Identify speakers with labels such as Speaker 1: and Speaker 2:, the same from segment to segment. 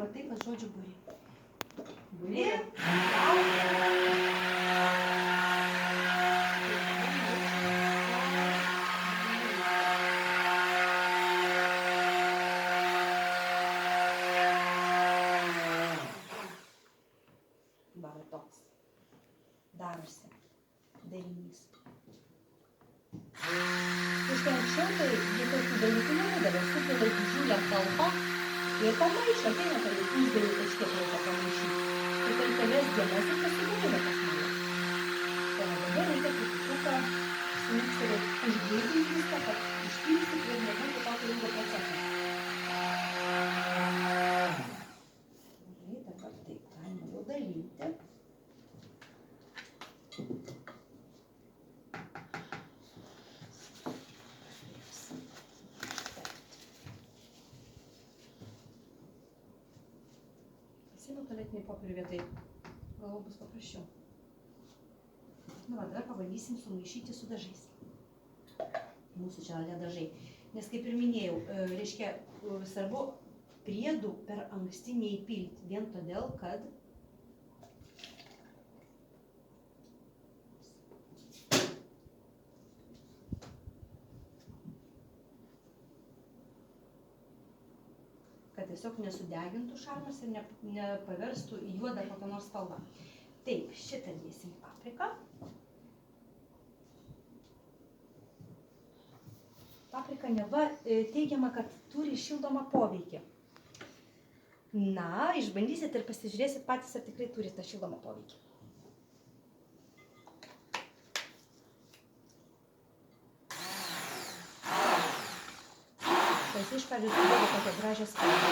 Speaker 1: va taip, va žodžiu būri. Būri. Va toks. Darosi darinys. Iš anksčiau tai jie tokių dalykų neradavo, supila didžiulę talpą ir pamaišo, ateina per pusdėlį kažkiek laiko pamaišyti. Ir per kelias dienas ir pasigamina tas naujas. O dabar reikia trupučiuką mikseriu užgreitinti viską, kad išpilstyti ir nebūtų tokio ilgo proceso. Gerai, dabar taip galima jau dalyti. Pasiėmiau tualetinį popierių vietoj, galvoju bus paprasčiau. Nu, va, dabar pabandysim sumaišyti su dažais. Mūsų čia ne dažai. Nes kaip ir minėjau, reiškia, svarbu priedų per anksti neįpilti. Vien todėl, kad tiesiog nesudegintų šarmas ir nepaverstų į juodą kokią nors spalvą. Taip, šitą dėsim papriką. Paprika neva teigiama, kad turi šildomą poveikį. Na, išbandysit ir pasižiūrėsit patys, ar tikrai turi tą šildomą poveikį. Tai iš pradžių suduoda tokią gražią spalvą.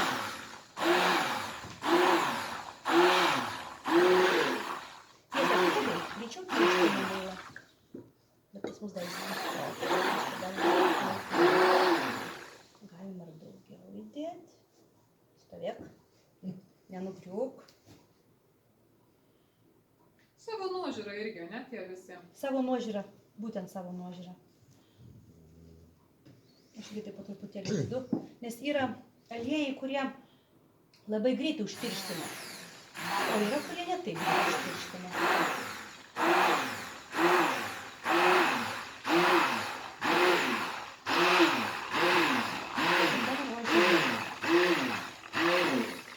Speaker 1: Tiesa, tikrai, greičiau pirštinį gaila. Bet pas mus dar galima ir daugiau įdėti. Stovėk. Nenukriuk.
Speaker 2: Savo nuožiūrą irgi, ne, tie visi?
Speaker 1: Savo nuožiūrą. Būtent savo nuožiūrą. Aš irgi taip po truputėlį dedu, nes yra aliejai, kurie labai greitai užtirština, o yra, kurie ne taip greitai užtirština.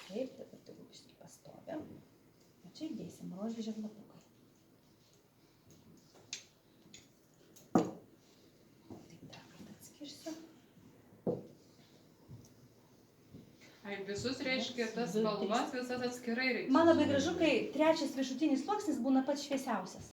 Speaker 1: Taip, dabar tegu biškį pastovi. O čia įdėsim rožės lapukai.
Speaker 2: Visus reiškia tas spalvas, visas atskirai reikia.
Speaker 1: Man labai gražu, kai trečias viršutinis sluoksnis būna pats šviesiausias.